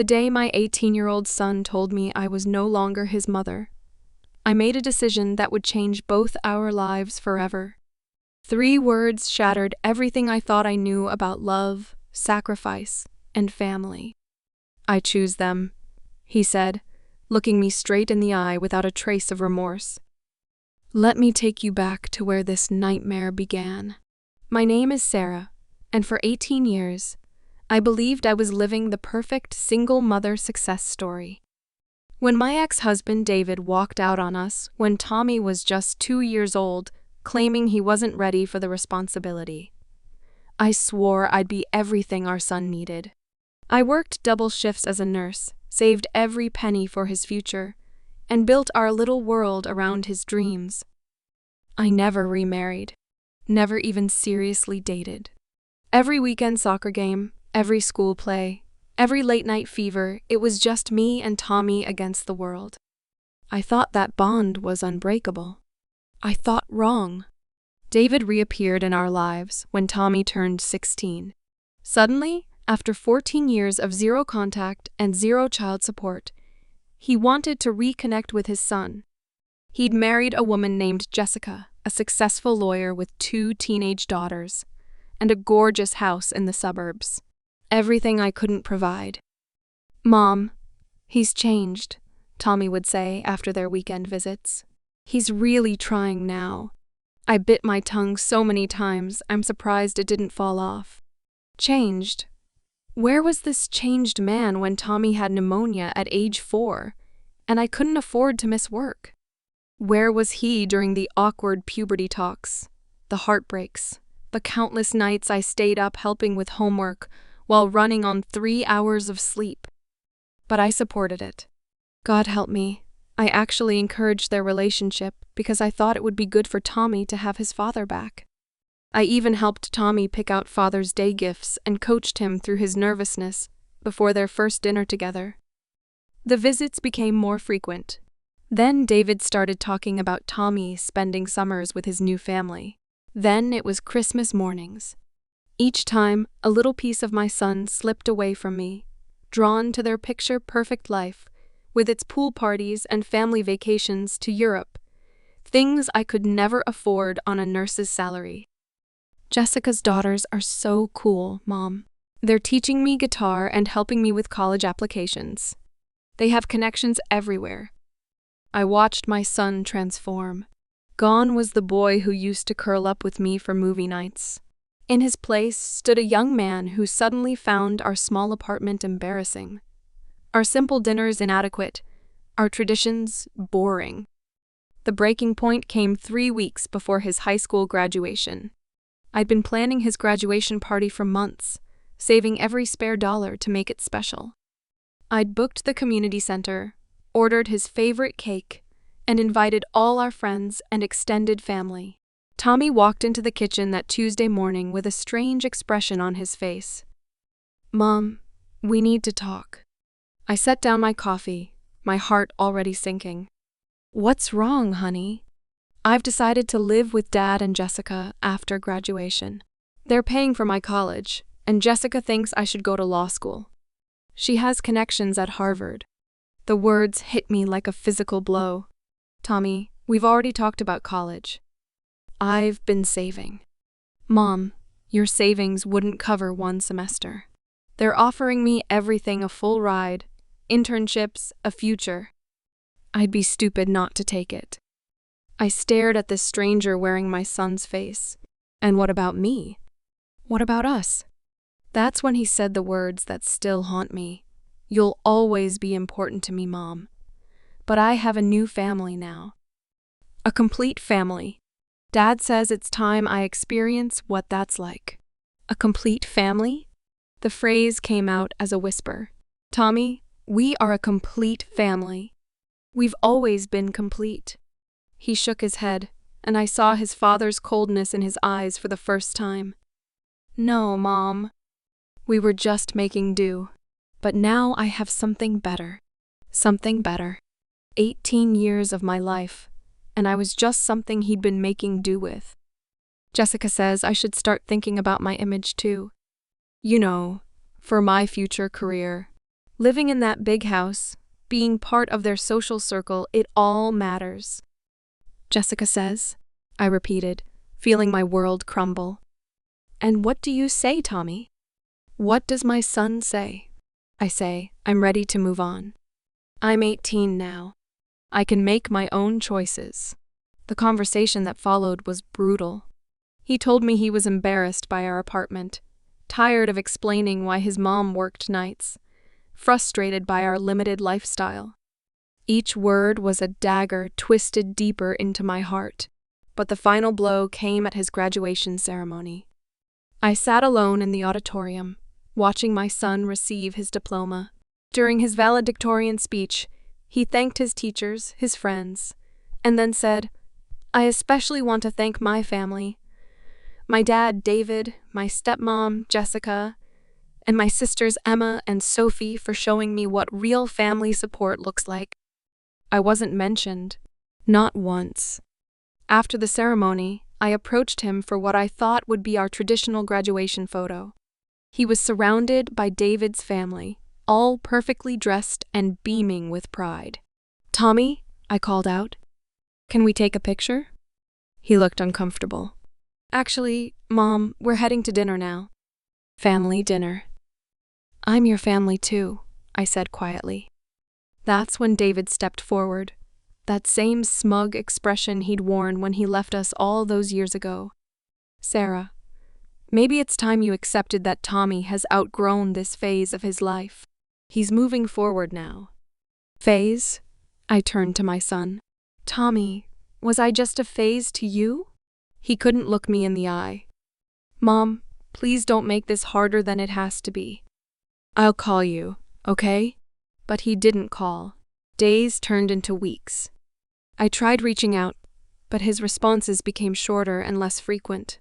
The day my 18-year-old son told me I was no longer his mother, I made a decision that would change both our lives forever. 3 words shattered everything I thought I knew about love, sacrifice, and family. "I choose them," he said, looking me straight in the eye without a trace of remorse. "Let me take you back to where this nightmare began. My name is Sarah, and for 18 years, I believed I was living the perfect single mother success story. When my ex-husband David walked out on us when Tommy was just 2 years old, claiming he wasn't ready for the responsibility, I swore I'd be everything our son needed. I worked double shifts as a nurse, saved every penny for his future, and built our little world around his dreams. I never remarried, never even seriously dated. Every weekend soccer game, every school play, every late-night fever, it was just me and Tommy against the world. I thought that bond was unbreakable. I thought wrong. David reappeared in our lives when Tommy turned 16. Suddenly, after 14 years of zero contact and zero child support, he wanted to reconnect with his son. He'd married a woman named Jessica, a successful lawyer with 2 teenage daughters, and a gorgeous house in the suburbs. Everything I couldn't provide. "Mom, he's changed," Tommy would say after their weekend visits. "He's really trying now." I bit my tongue so many times, I'm surprised it didn't fall off. Changed? Where was this changed man when Tommy had pneumonia at age 4, and I couldn't afford to miss work? Where was he during the awkward puberty talks, the heartbreaks, the countless nights I stayed up helping with homework while running on 3 hours of sleep? But I supported it. God help me, I actually encouraged their relationship because I thought it would be good for Tommy to have his father back. I even helped Tommy pick out Father's Day gifts and coached him through his nervousness before their first dinner together. The visits became more frequent. Then David started talking about Tommy spending summers with his new family. Then it was Christmas mornings. Each time, a little piece of my son slipped away from me, drawn to their picture-perfect life, with its pool parties and family vacations to Europe, things I could never afford on a nurse's salary. "Jessica's daughters are so cool, Mom. They're teaching me guitar and helping me with college applications. They have connections everywhere." I watched my son transform. Gone was the boy who used to curl up with me for movie nights. In his place stood a young man who suddenly found our small apartment embarrassing, our simple dinners inadequate, our traditions boring. The breaking point came 3 weeks before his high school graduation. I'd been planning his graduation party for months, saving every spare dollar to make it special. I'd booked the community center, ordered his favorite cake, and invited all our friends and extended family. Tommy walked into the kitchen that Tuesday morning with a strange expression on his face. "Mom, we need to talk." I set down my coffee, my heart already sinking. "What's wrong, honey?" "I've decided to live with Dad and Jessica after graduation. They're paying for my college, and Jessica thinks I should go to law school. She has connections at Harvard." The words hit me like a physical blow. "Tommy, we've already talked about college. I've been saving." "Mom, your savings wouldn't cover 1 semester. They're offering me everything: a full ride, internships, a future. I'd be stupid not to take it." I stared at this stranger wearing my son's face. "And what about me? What about us?" That's when he said the words that still haunt me. "You'll always be important to me, Mom. But I have a new family now. A complete family. Dad says it's time I experience what that's like." A complete family? The phrase came out as a whisper. "Tommy, we are a complete family. We've always been complete." He shook his head, and I saw his father's coldness in his eyes for the first time. "No, Mom. We were just making do. But now I have something better. Something better. 18 years of my life, and I was just something he'd been making do with. Jessica says I should start thinking about my image too. You know, for my future career, Living in that big house, being part of their social circle, it all matters. Jessica says, I repeated, feeling my world crumble. And what do you say, Tommy? What does my son say? I say, I'm ready to move on. I'm 18 now. I can make my own choices. The conversation that followed was brutal. He told me he was embarrassed by our apartment, tired of explaining why his mom worked nights, frustrated by our limited lifestyle. Each word was a dagger twisted deeper into my heart, but the final blow came at his graduation ceremony. I sat alone in the auditorium, watching my son receive his diploma. During his valedictorian speech, he thanked his teachers, his friends, and then said, I especially want to thank my family. My dad, David, my stepmom, Jessica, and my sisters Emma and Sophie for showing me what real family support looks like. I wasn't mentioned, not once. After the ceremony, I approached him for what I thought would be our traditional graduation photo. He was surrounded by David's family, all perfectly dressed and beaming with pride. Tommy, I called out, can we take a picture? He looked uncomfortable. Actually, Mom, we're heading to dinner now. Family dinner. I'm your family too, I said quietly. That's when David stepped forward, that same smug expression he'd worn when he left us all those years ago. Sarah, maybe it's time you accepted that Tommy has outgrown this phase of his life. He's moving forward now. Phase? I turned to my son. Tommy, was I just a phase to you? He couldn't look me in the eye. Mom, please don't make this harder than it has to be. I'll call you, okay? But he didn't call. Days turned into weeks. I tried reaching out, but his responses became shorter and less frequent.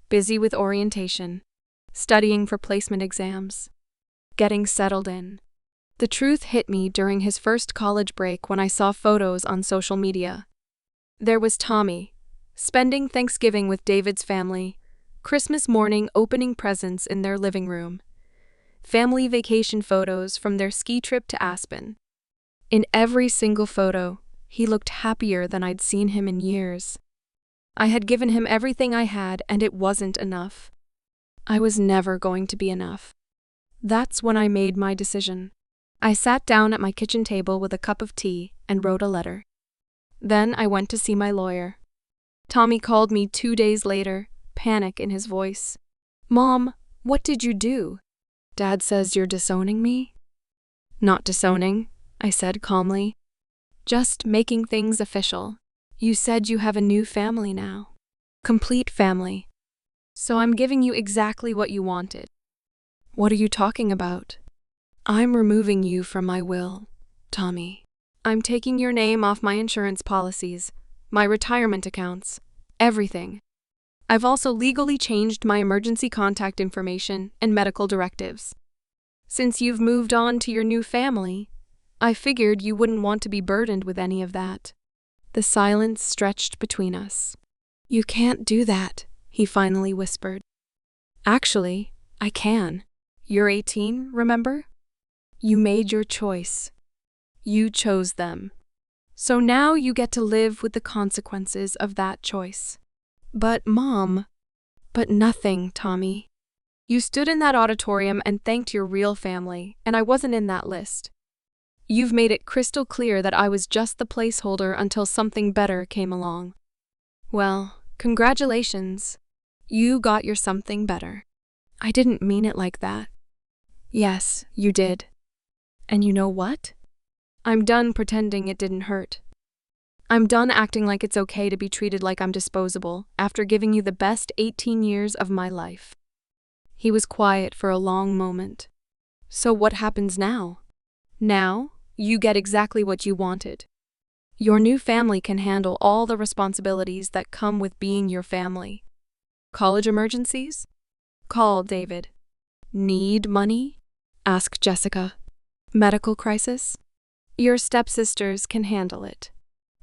Busy with orientation, studying for placement exams, getting settled in. The truth hit me during his first college break when I saw photos on social media. There was Tommy, spending Thanksgiving with David's family, Christmas morning opening presents in their living room, family vacation photos from their ski trip to Aspen. In every single photo, he looked happier than I'd seen him in years. I had given him everything I had, and it wasn't enough. I was never going to be enough. That's when I made my decision. I sat down at my kitchen table with a cup of tea and wrote a letter. Then I went to see my lawyer. Tommy called me 2 days later, panic in his voice. Mom, what did you do? Dad says you're disowning me? Not disowning, I said calmly. Just making things official. You said you have a new family now. Complete family. So I'm giving you exactly what you wanted. What are you talking about? I'm removing you from my will, Tommy. I'm taking your name off my insurance policies, my retirement accounts, everything. I've also legally changed my emergency contact information and medical directives. Since you've moved on to your new family, I figured you wouldn't want to be burdened with any of that. The silence stretched between us. You can't do that, he finally whispered. Actually, I can. You're 18, remember? You made your choice. You chose them. So now you get to live with the consequences of that choice. But Mom, but nothing, Tommy. You stood in that auditorium and thanked your real family, and I wasn't in that list. You've made it crystal clear that I was just the placeholder until something better came along. Well, congratulations. You got your something better. I didn't mean it like that. Yes, you did. And you know what? I'm done pretending it didn't hurt. I'm done acting like it's okay to be treated like I'm disposable after giving you the best 18 years of my life. He was quiet for a long moment. So what happens now? Now, you get exactly what you wanted. Your new family can handle all the responsibilities that come with being your family. College emergencies? Call David. Need money? Ask Jessica. Medical crisis? Your stepsisters can handle it.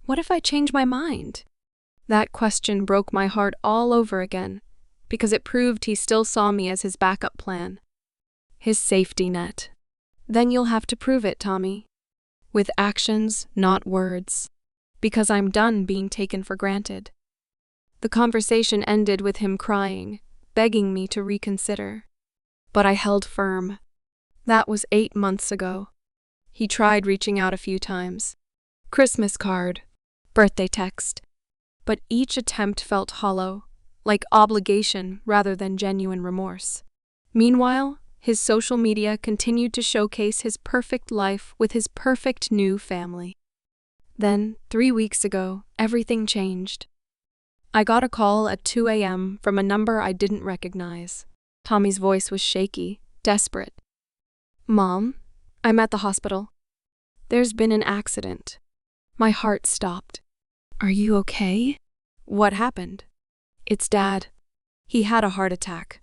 What if I change my mind? That question broke my heart all over again, because it proved he still saw me as his backup plan, his safety net. Then you'll have to prove it, Tommy. With actions, not words. Because I'm done being taken for granted. The conversation ended with him crying, begging me to reconsider. But I held firm. That was 8 months ago. He tried reaching out a few times. Christmas card, birthday text. But each attempt felt hollow, like obligation rather than genuine remorse. Meanwhile, his social media continued to showcase his perfect life with his perfect new family. Then, 3 weeks ago, everything changed. I got a call at 2 a.m. from a number I didn't recognize. Tommy's voice was shaky, desperate. "Mom, I'm at the hospital. There's been an accident." My heart stopped. "Are you okay?" "What happened?" "It's Dad. He had a heart attack."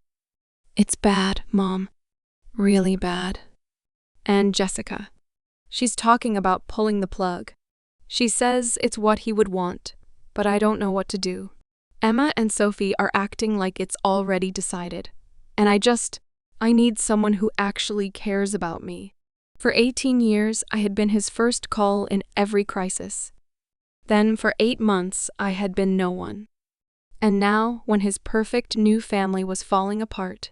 "It's bad, Mom. Really bad." "And Jessica. She's talking about pulling the plug. She says it's what he would want, but I don't know what to do. Emma and Sophie are acting like it's already decided. And I need someone who actually cares about me. For 18 years, I had been his first call in every crisis. Then, for 8 months, I had been no one. And now, when his perfect new family was falling apart,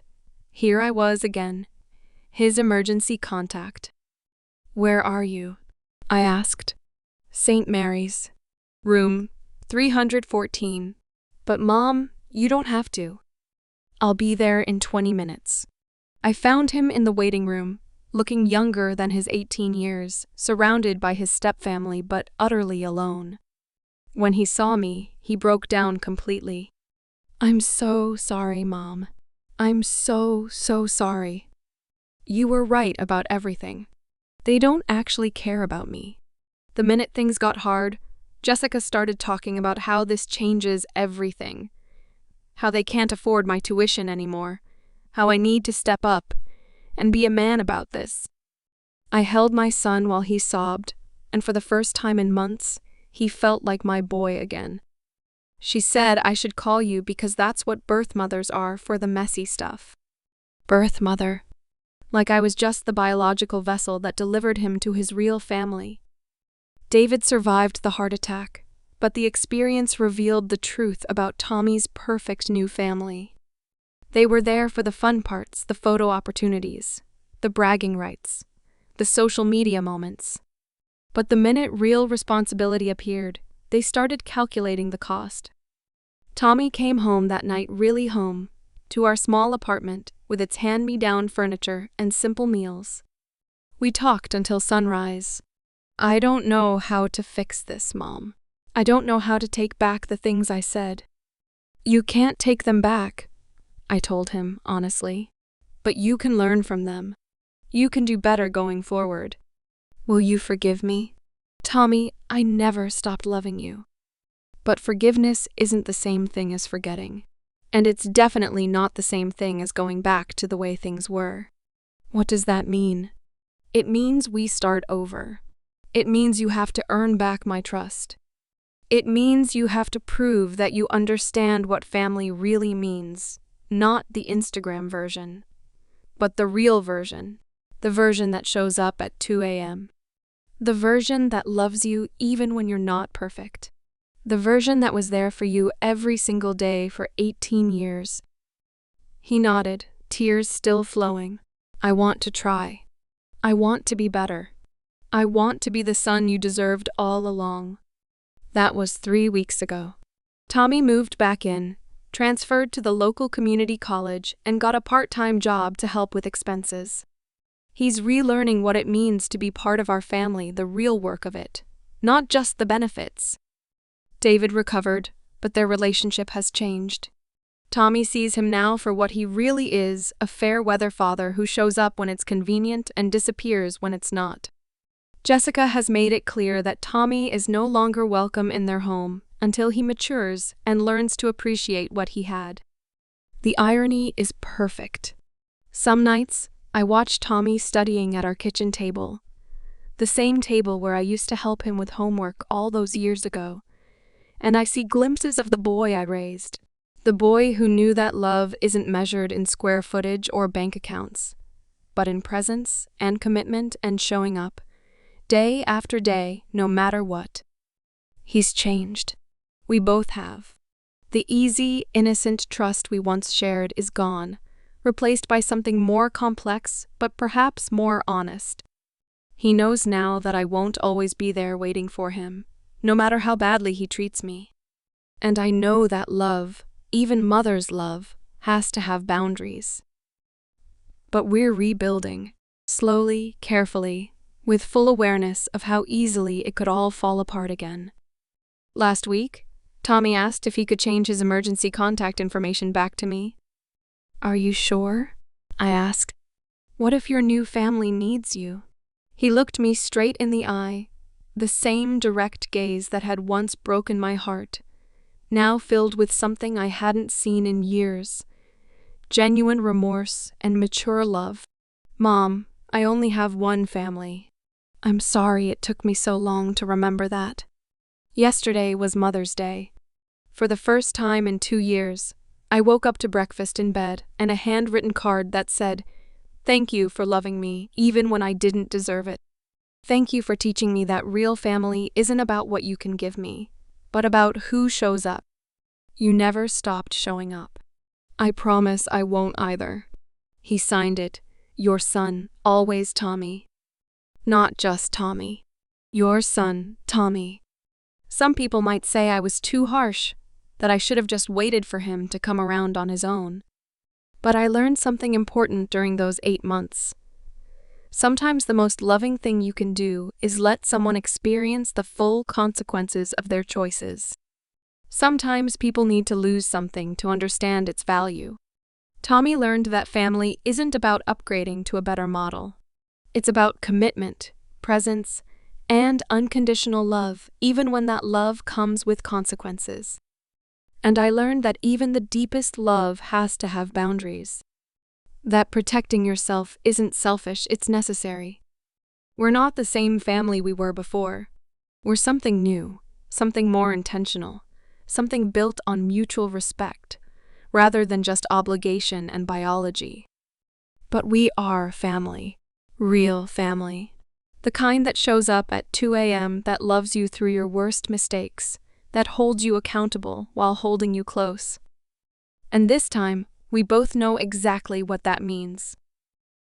here I was again, his emergency contact. "Where are you?" I asked. "St. Mary's. Room 314. "But Mom, you don't have to." "I'll be there in 20 minutes. I found him in the waiting room, looking younger than his 18 years, surrounded by his stepfamily but utterly alone. When he saw me, he broke down completely. "I'm so sorry, Mom. I'm so sorry. You were right about everything. They don't actually care about me." The minute things got hard, Jessica started talking about how this changes everything. How they can't afford my tuition anymore. How I need to step up and be a man about this. I held my son while he sobbed, and for the first time in months, he felt like my boy again. "She said I should call you because that's what birth mothers are for the messy stuff." Birth mother. Like I was just the biological vessel that delivered him to his real family. David survived the heart attack, but the experience revealed the truth about Tommy's perfect new family. They were there for the fun parts, the photo opportunities, the bragging rights, the social media moments. But the minute real responsibility appeared, they started calculating the cost. Tommy came home that night, really home, to our small apartment with its hand-me-down furniture and simple meals. We talked until sunrise. "I don't know how to fix this, Mom. I don't know how to take back the things I said." "You can't take them back," I told him, honestly. "But you can learn from them. You can do better going forward. Will you forgive me?" "Tommy, I never stopped loving you." But forgiveness isn't the same thing as forgetting. And it's definitely not the same thing as going back to the way things were. What does that mean? It means we start over. It means you have to earn back my trust. It means you have to prove that you understand what family really means, not the Instagram version, but the real version, the version that shows up at 2 a.m., the version that loves you even when you're not perfect, the version that was there for you every single day for 18 years. He nodded, tears still flowing. "I want to try. I want to be better. I want to be the son you deserved all along." That was 3 weeks ago. Tommy moved back in, transferred to the local community college, and got a part-time job to help with expenses. He's relearning what it means to be part of our family, the real work of it, not just the benefits. David recovered, but their relationship has changed. Tommy sees him now for what he really is, a fair-weather father who shows up when it's convenient and disappears when it's not. Jessica has made it clear that Tommy is no longer welcome in their home until he matures and learns to appreciate what he had. The irony is perfect. Some nights, I watch Tommy studying at our kitchen table, the same table where I used to help him with homework all those years ago, and I see glimpses of the boy I raised, the boy who knew that love isn't measured in square footage or bank accounts, but in presence and commitment and showing up, day after day, no matter what. He's changed. We both have. The easy, innocent trust we once shared is gone, replaced by something more complex, but perhaps more honest. He knows now that I won't always be there waiting for him, no matter how badly he treats me. And I know that love, even mother's love, has to have boundaries. But we're rebuilding, slowly, carefully, with full awareness of how easily it could all fall apart again. Last week, Tommy asked if he could change his emergency contact information back to me. "Are you sure?" I asked. "What if your new family needs you?" He looked me straight in the eye, the same direct gaze that had once broken my heart, now filled with something I hadn't seen in years: genuine remorse and mature love. "Mom, I only have one family. I'm sorry it took me so long to remember that." Yesterday was Mother's Day. For the first time in 2 years, I woke up to breakfast in bed and a handwritten card that said, "Thank you for loving me, even when I didn't deserve it. Thank you for teaching me that real family isn't about what you can give me, but about who shows up. You never stopped showing up. I promise I won't either." He signed it, "Your son, always Tommy." Not just Tommy. Your son, Tommy. Some people might say I was too harsh, that I should have just waited for him to come around on his own. But I learned something important during those 8 months. Sometimes the most loving thing you can do is let someone experience the full consequences of their choices. Sometimes people need to lose something to understand its value. Tommy learned that family isn't about upgrading to a better model. It's about commitment, presence, and unconditional love, even when that love comes with consequences. And I learned that even the deepest love has to have boundaries. That protecting yourself isn't selfish, it's necessary. We're not the same family we were before. We're something new, something more intentional, something built on mutual respect, rather than just obligation and biology. But we are family, real family. The kind that shows up at 2 a.m., that loves you through your worst mistakes, that holds you accountable while holding you close. And this time, we both know exactly what that means.